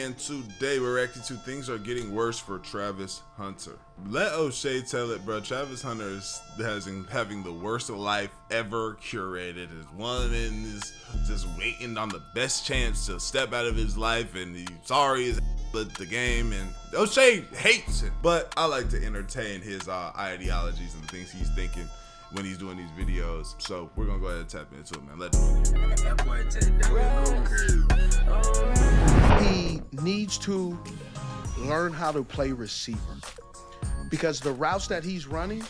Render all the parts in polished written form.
and today we're reacting to things are getting worse for Travis Hunter. Let O'Shea tell it, bro. Travis Hunter is having the worst life ever curated. His woman is just waiting on the best chance to step out of his life, and he's sorry as at the game, and O'Shea hates it. But I like to entertain his ideologies and the things he's thinking when he's doing these videos. So we're gonna go ahead and tap into it, man. Let's do it. He needs to learn how to play receiver, because the routes that he's running,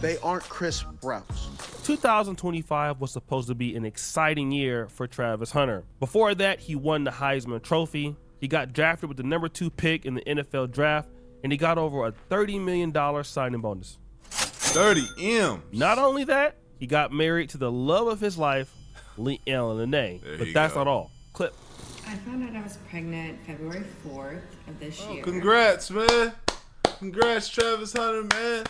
they aren't crisp routes. 2025 was supposed to be an exciting year for Travis Hunter. Before that, he won the Heisman Trophy. He got drafted with the #2 pick in the NFL draft, and he got over a $30 million signing bonus. 30 M. Not only that, he got married to the love of his life, Lene. But that's not all. Clip. I found out I was pregnant February 4th of this year. Congrats, man. Congrats, Travis Hunter, man. You know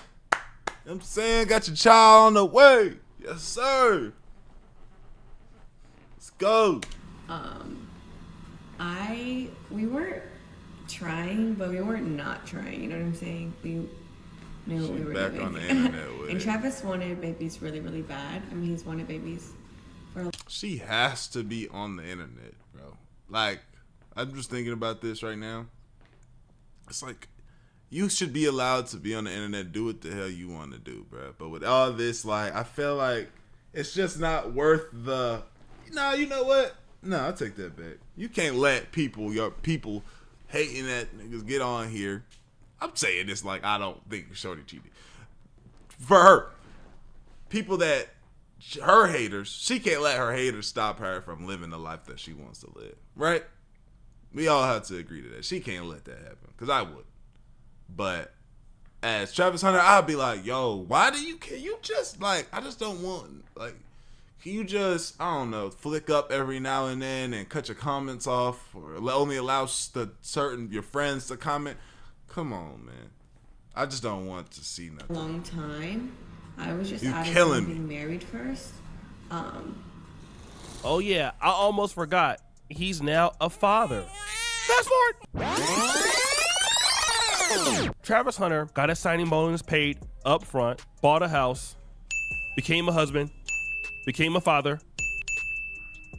what I'm saying? Got your child on the way. Yes, sir. Let's go. We weren't trying, but we weren't not trying. You know what I'm saying? We knew what we were back doing. on the internet with And it. Travis wanted babies really, really bad. I mean, he's wanted babies for. She has to be on the internet, bro. Like, I'm just thinking about this right now. It's like, you should be allowed to be on the internet, do what the hell you want to do, bro. But with all this, like, I feel like it's just not worth the. No, you know what? No, I'll take that back. You can't let your people hating that niggas get on here. I'm saying this like I don't think Shorty cheated. For her, people that, her haters, she can't let her haters stop her from living the life that she wants to live, right? We all have to agree to that. She can't let that happen, because I would. But as Travis Hunter, I'd be like, yo, why do you, can you just, like, I just don't want, like, can you just, I don't know, flick up every now and then and cut your comments off, or only allow your friends to comment? Come on, man. I just don't want to see nothing. Long time. I was just You out killing of being married first. Oh yeah, I almost forgot. He's now a father. Fast forward. Travis Hunter got his signing bonus paid up front, bought a house, became a husband, became a father,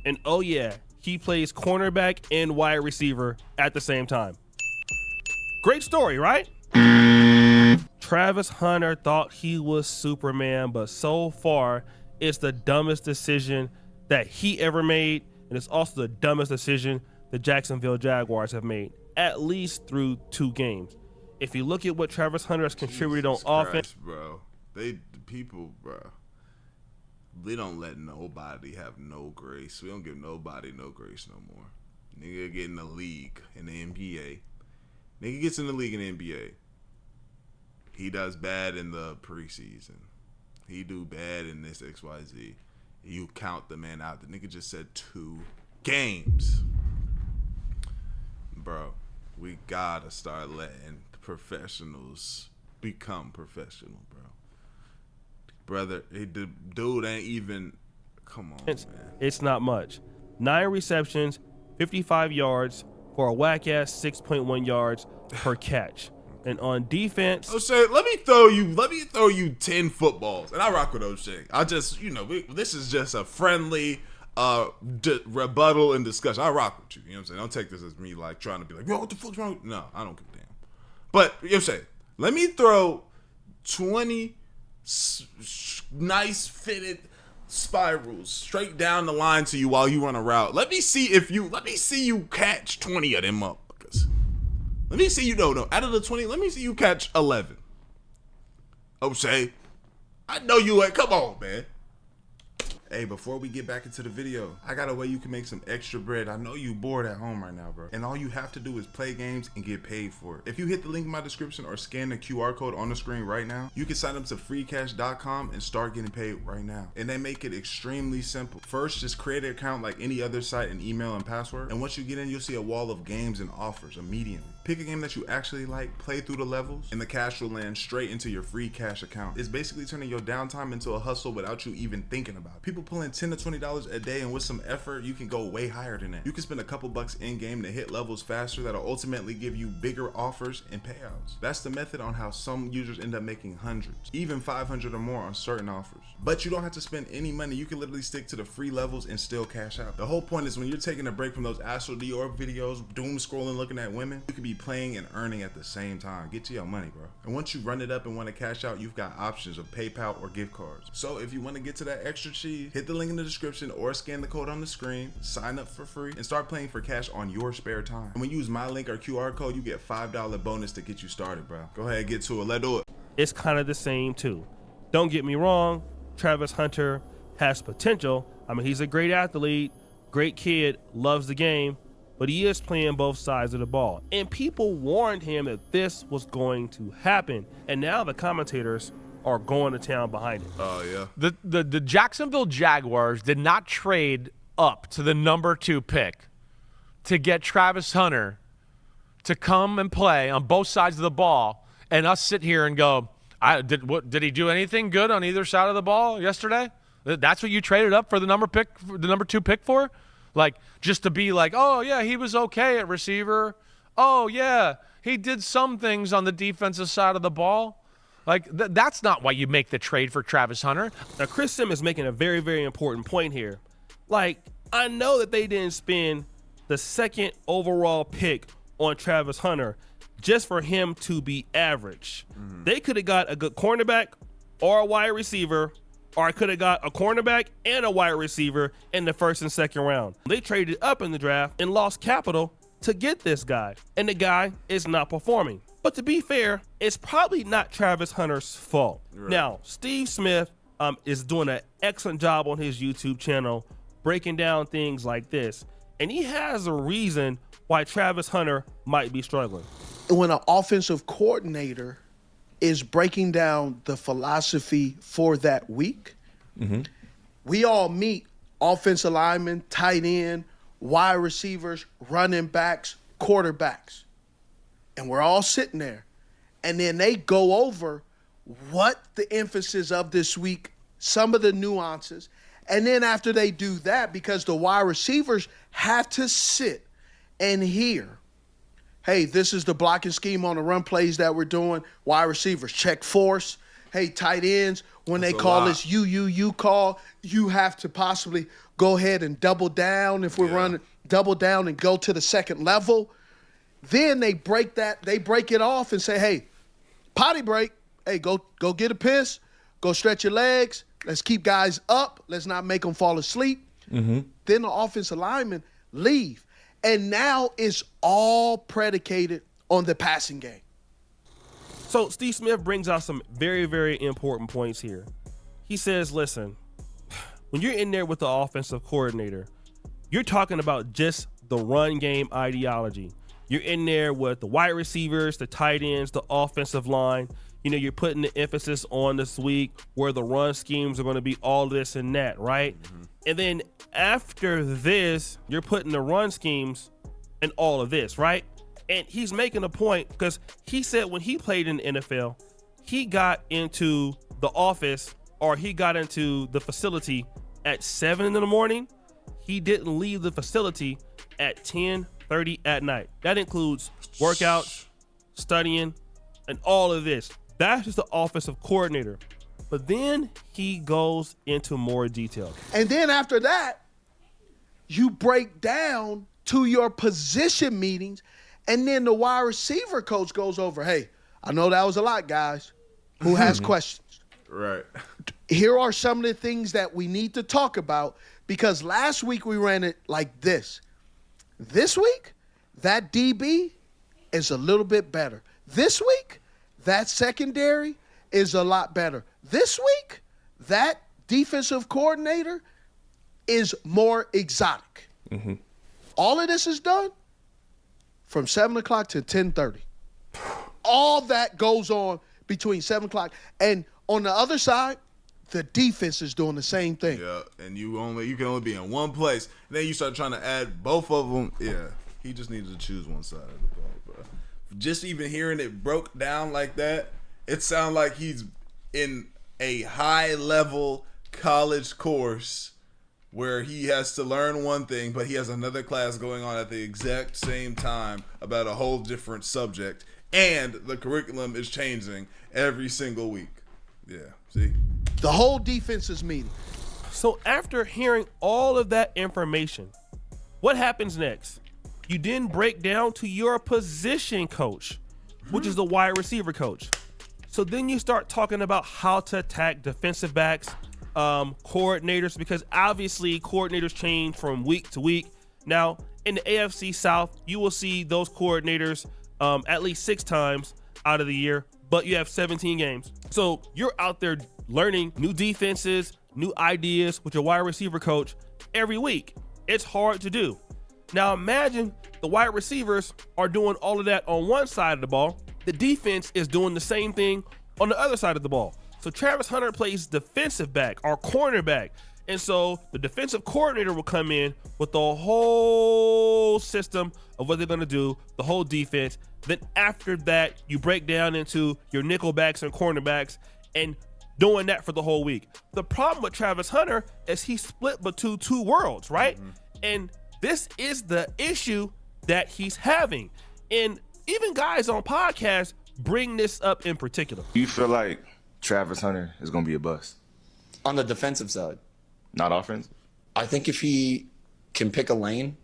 and oh yeah, he plays cornerback and wide receiver at the same time. Great story, right? Travis Hunter thought he was Superman, but so far, it's the dumbest decision that he ever made, and it's also the dumbest decision the Jacksonville Jaguars have made, at least through 2 games. If you look at what Travis Hunter has contributed on offense, bro, the people, bro, they don't let nobody have no grace. We don't give nobody no grace no more. Nigga get in the league in the NBA. Nigga gets in the league in the NBA. He does bad in the preseason. He do bad in this XYZ. You count the man out. The nigga just said 2 games. Bro, we gotta start letting professionals become professional, bro. Brother, the dude ain't even, come on, man. It's not much. 9 receptions, 55 yards for a whack-ass 6.1 yards per catch. And on defense, O'Shea, let me throw you 10 footballs. And I rock with O'Shea. I just, this is just a friendly rebuttal and discussion. I rock with you. You know what I'm saying? Don't take this as me like trying to be like, yo, what the fuck's wrong? No, I don't give a damn. But O'Shea, let me throw 20 nice fitted spirals straight down the line to you while you run a route. Let me see you catch 20 of them up. Let me see you, no, out of the 20, let me see you catch 11. O'Shea, I know you ain't, come on, man. Hey, before we get back into the video, I got a way you can make some extra bread. I know you bored at home right now, bro. And all you have to do is play games and get paid for it. If you hit the link in my description or scan the QR code on the screen right now, you can sign up to freecash.com and start getting paid right now. And they make it extremely simple. First, just create an account like any other site and email and password. And once you get in, you'll see a wall of games and offers immediately. Pick a game that you actually like, play through the levels, and the cash will land straight into your free cash account. It's basically turning your downtime into a hustle without you even thinking about it. People people pulling $10 to $20 a day, and with some effort, you can go way higher than that. You can spend a couple bucks in game to hit levels faster that'll ultimately give you bigger offers and payouts. That's the method on how some users end up making hundreds, even 500 or more on certain offers. But you don't have to spend any money. You can literally stick to the free levels and still cash out. The whole point is when you're taking a break from those Astral Dior videos, doom scrolling, looking at women, you can be playing and earning at the same time. Get to your money, bro. And once you run it up and want to cash out, you've got options of PayPal or gift cards. So if you want to get to that extra cheese, hit the link in the description or scan the code on the screen, sign up for free, and start playing for cash on your spare time. And when you use my link or QR code, you get $5 bonus to get you started, bro. Go ahead, get to it. Let's do it. It's kind of the same too. Don't get me wrong, Travis Hunter has potential. I mean, he's a great athlete, great kid, loves the game, but he is playing both sides of the ball. And people warned him that this was going to happen. And now the commentators are going to town behind it. Oh, yeah. The Jacksonville Jaguars did not trade up to the number 2 pick to get Travis Hunter to come and play on both sides of the ball and us sit here and go, did he do anything good on either side of the ball yesterday? That's what you traded up for the number 2 pick for? Like, just to be like, oh, yeah, he was okay at receiver. Oh, yeah, he did some things on the defensive side of the ball. Like, that's not why you make the trade for Travis Hunter. Now, Chris Sim is making a very, very important point here. Like, I know that they didn't spend the 2nd overall pick on Travis Hunter just for him to be average. They could have got a good cornerback or a wide receiver, or I could have got a cornerback and a wide receiver in the 1st and 2nd round. They traded up in the draft and lost capital to get this guy, and the guy is not performing. But to be fair, it's probably not Travis Hunter's fault. Right. Now, Steve Smith is doing an excellent job on his YouTube channel breaking down things like this, and he has a reason why Travis Hunter might be struggling. When an offensive coordinator is breaking down the philosophy for that week, we all meet offensive linemen, tight end, wide receivers, running backs, quarterbacks. And we're all sitting there. And then they go over what the emphasis of this week, some of the nuances. And then after they do that, because the wide receivers have to sit and hear, hey, this is the blocking scheme on the run plays that we're doing. Wide receivers, check force. Hey, tight ends, when they call this you call, you have to possibly go ahead and double down. If we're running, double down and go to the 2nd level. Then they break it off and say, hey, potty break. Hey, go get a piss. Go stretch your legs. Let's keep guys up. Let's not make them fall asleep. Then the offensive linemen leave. And now it's all predicated on the passing game. So Steve Smith brings out some very, very important points here. He says, listen, when you're in there with the offensive coordinator, you're talking about just the run game ideology. You're in there with the wide receivers, the tight ends, the offensive line. You know, you're putting the emphasis on this week where the run schemes are going to be all this and that, right? And then after this, you're putting the run schemes and all of this, right? And he's making a point because he said when he played in the NFL, he got into the office or he got into the facility at 7 in the morning. He didn't leave the facility at 10:30 at night. That includes workouts, studying, and all of this. That's just the offensive coordinator. But then he goes into more detail. And then after that, you break down to your position meetings, and then the wide receiver coach goes over, hey, I know that was a lot, guys. Who has questions? Right. Here are some of the things that we need to talk about, because last week we ran it like this. This week, that DB is a little bit better. This week, that secondary is a lot better. This week, that defensive coordinator is more exotic. All of this is done from 7 o'clock to 10:30. All that goes on between 7 o'clock. And on the other side, the defense is doing the same thing. Yeah, and you can only be in one place. Then you start trying to add both of them. Yeah, he just needed to choose one side of the ball, bro. Just even hearing it broke down like that, it sounds like he's in a high-level college course where he has to learn one thing, but he has another class going on at the exact same time about a whole different subject, and the curriculum is changing every single week. Yeah, see? The whole defense is meeting. So after hearing all of that information, what happens next? You then break down to your position coach, which is the wide receiver coach. So then you start talking about how to attack defensive backs, coordinators, because obviously coordinators change from week to week. Now, in the AFC South, you will see those coordinators at least 6 times out of the year, but you have 17 games. So you're out there learning new defenses, new ideas with your wide receiver coach every week. It's hard to do. Now imagine the wide receivers are doing all of that on one side of the ball. The defense is doing the same thing on the other side of the ball. So Travis Hunter plays defensive back or cornerback. And so the defensive coordinator will come in with the whole system of what they're going to do, the whole defense. Then after that, you break down into your nickel backs and cornerbacks and doing that for the whole week. The problem with Travis Hunter is he split between two worlds, right? Mm-hmm. And this is the issue that he's having. And even guys on podcasts bring this up in particular. Do you feel like Travis Hunter is going to be a bust? On the defensive side. Not offense? I think if he can pick a lane,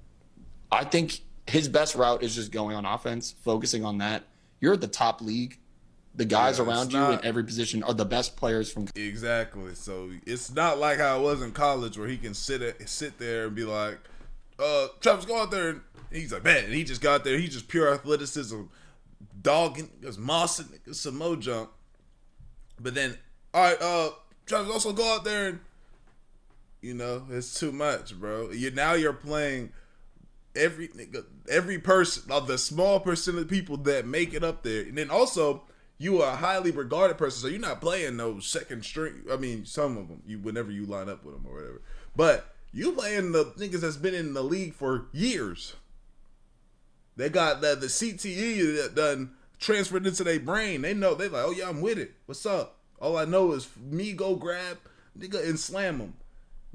I think his best route is just going on offense, focusing on that. You're at the top league. The guys around you in every position are the best players from. Exactly. So it's not like how it was in college where he can sit there and be like, Travis, go out there. And he's like, man, and he just got there. He's just pure athleticism, dogging, just mossing, some mo junk. But then, all right, Travis, also go out there and, it's too much, bro. You're playing every person, of the small percent of people that make it up there. And then also, you are a highly regarded person, so you're not playing no second string. I mean, some of them, whenever you line up with them or whatever. But you playing the niggas that's been in the league for years. They got the CTE that done transferred into their brain. They know, they like, oh yeah, I'm with it. What's up? All I know is me go grab nigga and slam them.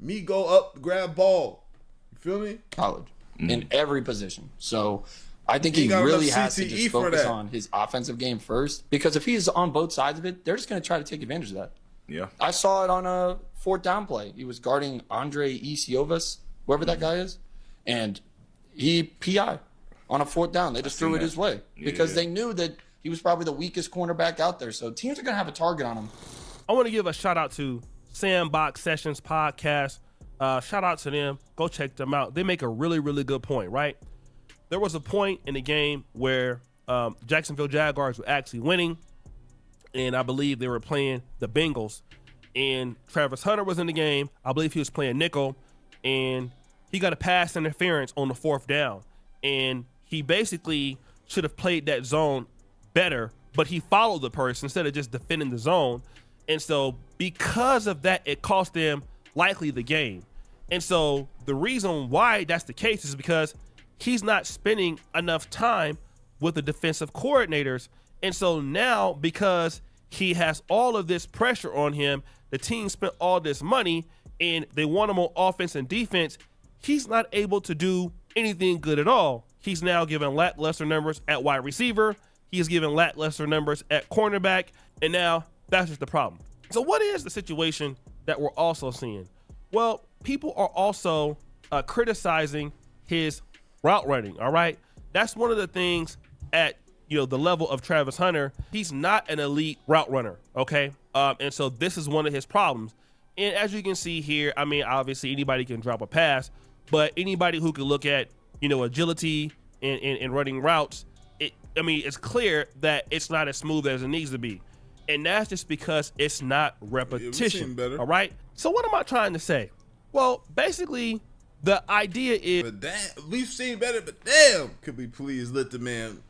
Me go up, grab ball. You feel me? College. In every position. So I think he really has to just focus on his offensive game first, because if he's on both sides of it, they're just going to try to take advantage of that. Yeah. I saw it on a 4th down play. He was guarding Andre Isiovas, whoever that guy is, and he PI on a 4th down. They just threw it his way because they knew that he was probably the weakest cornerback out there. So teams are going to have a target on him. I want to give a shout out to Sandbox Sessions podcast. Shout out to them. Go check them out. They make a really, really good point, right? There was a point in the game where Jacksonville Jaguars were actually winning, and I believe they were playing the Bengals, and Travis Hunter was in the game. I believe he was playing nickel, and he got a pass interference on the 4th down, and he basically should have played that zone better, but he followed the person instead of just defending the zone. And so because of that, it cost them likely the game. And so the reason why that's the case is because he's not spending enough time with the defensive coordinators. And so now, because he has all of this pressure on him, the team spent all this money and they want him on offense and defense, he's not able to do anything good at all. He's now given lackluster numbers at wide receiver. He is given lackluster numbers at cornerback. And now that's just the problem. So what is the situation that we're also seeing? Well, people are also criticizing his route running, all right? That's one of the things at, the level of Travis Hunter. He's not an elite route runner, okay? And so this is one of his problems. And as you can see here, I mean, obviously anybody can drop a pass, but anybody who can look at, agility and running routes, it's clear that it's not as smooth as it needs to be. And that's just because it's not repetition, all right? So what am I trying to say? Well, basically, the idea is... But damn, we've seen better, but damn, could we please let the man,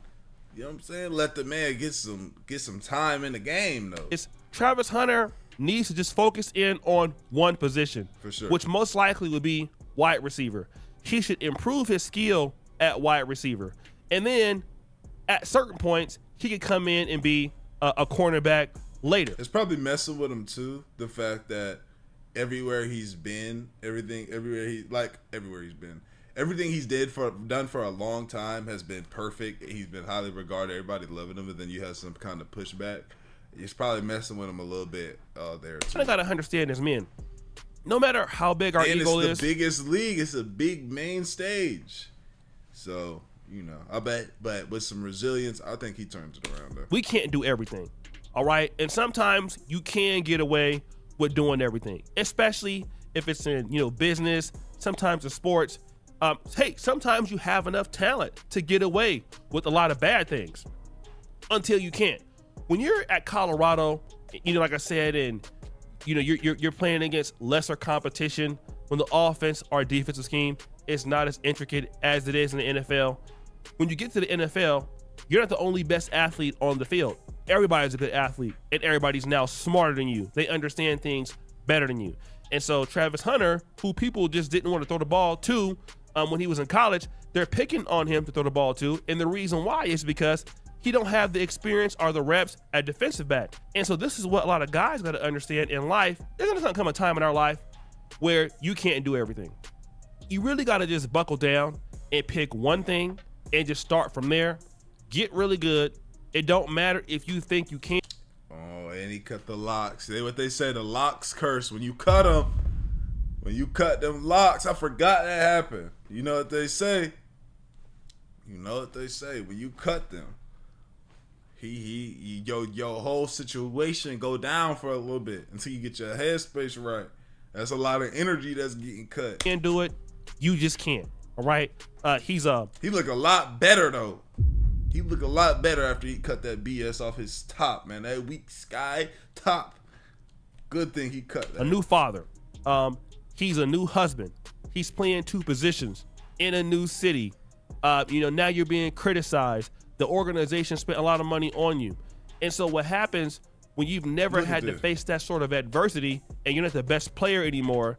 let the man get some time in the game, though. It's Travis Hunter needs to just focus in on one position, for sure, which most likely would be wide receiver. He should improve his skill at wide receiver. And then at certain points, he could come in and be a cornerback later. It's probably messing with him too, the fact that everywhere he's been, everything he's done for a long time has been perfect. He's been highly regarded. Everybody loving him, and then you have some kind of pushback. It's probably messing with him a little bit there too. I gotta understand as men, no matter how big our ego is, it's the biggest league. It's a big main stage. So, I bet, but with some resilience, I think he turns it around though. we can't do everything. All right. And sometimes you can get away with doing everything, especially if it's in, business, sometimes in sports. Hey, sometimes you have enough talent to get away with a lot of bad things until you can't. When you're at Colorado, like I said, and you're playing against lesser competition, when the offense or defensive scheme is not as intricate as it is in the NFL. When you get to the NFL, you're not the only best athlete on the field. Everybody's a good athlete, and everybody's now smarter than you. They understand things better than you. And so Travis Hunter, who people just didn't want to throw the ball to when he was in college, they're picking on him to throw the ball to. And the reason why is because he don't have the experience or the reps at defensive back. And so this is what a lot of guys got to understand in life. There's going to come a time in our life where you can't do everything. You really got to just buckle down and pick one thing and just start from there. Get really good. It don't matter if you think you can't. Oh, and he cut the locks. What they say, the locks curse. When you cut them, them locks, I forgot that happened. You know what they say? When you cut them, your whole situation go down for a little bit until you get your headspace right. That's a lot of energy that's getting cut. Can't do it. You just can't. All right. He look a lot better though. He look a lot better after he cut that BS off his top, man. That weak sky top. Good thing he cut that. A new father. He's a new husband. He's playing two positions in a new city. Now you're being criticized. The organization spent a lot of money on you. And so what happens when you've never had to face that sort of adversity and you're not the best player anymore,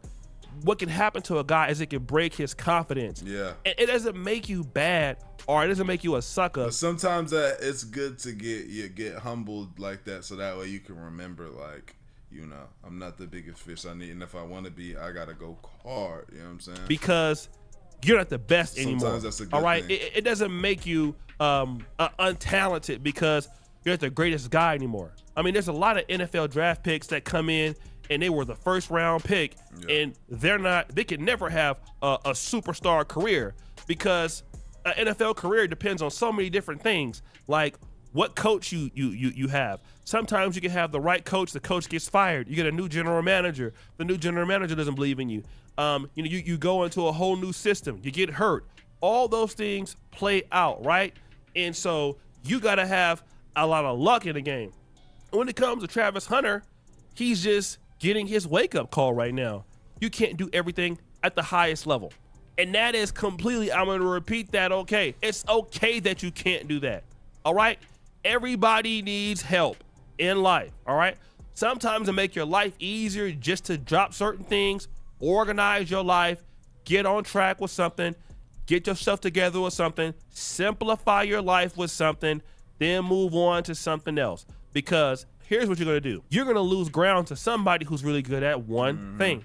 what can happen to a guy is it can break his confidence. Yeah. And it doesn't make you bad or it doesn't make you a sucker. But sometimes it's good to get humbled like that so that way you can remember, like, I'm not the biggest fish I need. And if I want to be, I got to go hard. You know what I'm saying? Because you're not the best anymore. Sometimes that's a good all right? thing. It doesn't make you untalented because you're not the greatest guy anymore. I mean, there's a lot of NFL draft picks that come in and they were the first round pick, and they can never have a superstar career because an NFL career depends on so many different things, like what coach you have. Sometimes you can have the right coach, the coach gets fired, you get a new general manager, the new general manager doesn't believe in you. You go into a whole new system, you get hurt. All those things play out, right? And so you got to have a lot of luck in the game. When it comes to Travis Hunter, he's just getting his wake-up call right now. You can't do everything at the highest level. And that is completely, I'm going to repeat that, okay. It's okay that you can't do that, all right? Everybody needs help in life, all right? Sometimes to make your life easier just to drop certain things, organize your life, get on track with something, get yourself together with something, simplify your life with something, then move on to something else. Because here's what you're going to do. You're going to lose ground to somebody who's really good at one thing.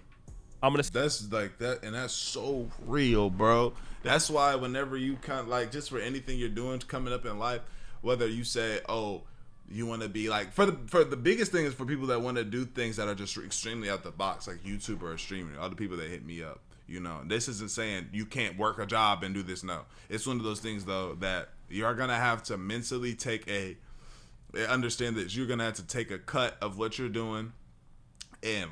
That's like that, and that's so real, bro. That's why whenever you kind of like, just for anything you're doing coming up in life, whether you say, oh, you want to be like, for the biggest thing is for people that want to do things that are just extremely out the box, like YouTube or streaming, all the people that hit me up, this isn't saying you can't work a job and do this. No, it's one of those things though that you're going to have to mentally understand that you're going to have to take a cut of what you're doing and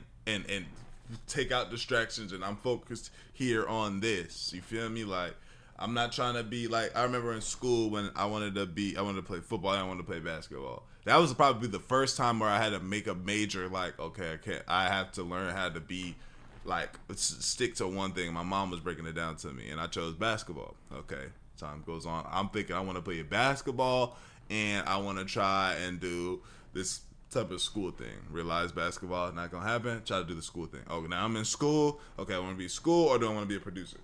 take out distractions, and I'm focused here on this. You feel me? Like, I'm not trying to be like, I remember in school when I wanted to play football and I wanted to play basketball. That was probably the first time where I had to make a major, like, okay, I have to learn how to be like, stick to one thing. My mom was breaking it down to me and I chose basketball. Okay, time goes on. I'm thinking I want to play basketball and I want to try and do this type of school thing. Realize basketball not gonna happen. Try to do the school thing. Oh, now I'm in school. Okay, I want to be school or do I want to be a producer?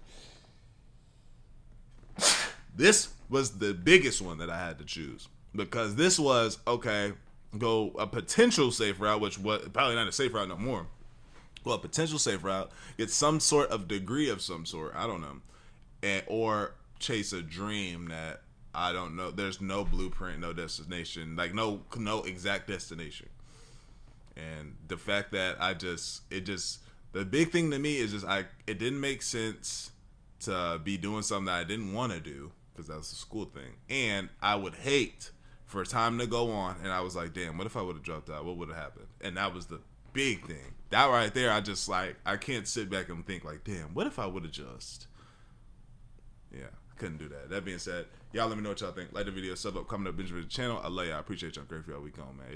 This was the biggest one that I had to choose because this was, okay, go a potential safe route, which was probably not a safe route no more. well, potential safe route, get some sort of degree of some sort, I don't know, or chase a dream that I don't know. There's no blueprint, no destination, like no exact destination. And the fact that the big thing to me is just it didn't make sense to be doing something that I didn't want to do because that was a school thing, and I would hate for time to go on, and I was like, damn, what if I would have dropped out? What would have happened? And that was the big thing. That right there, I just like, I can't sit back and think like, damn, what if I would have just, yeah, I couldn't do that. That being said, y'all let me know what y'all think. Like the video, sub up, comment up, binge with the channel. I love y'all. I appreciate y'all. Great for y'all week on, man.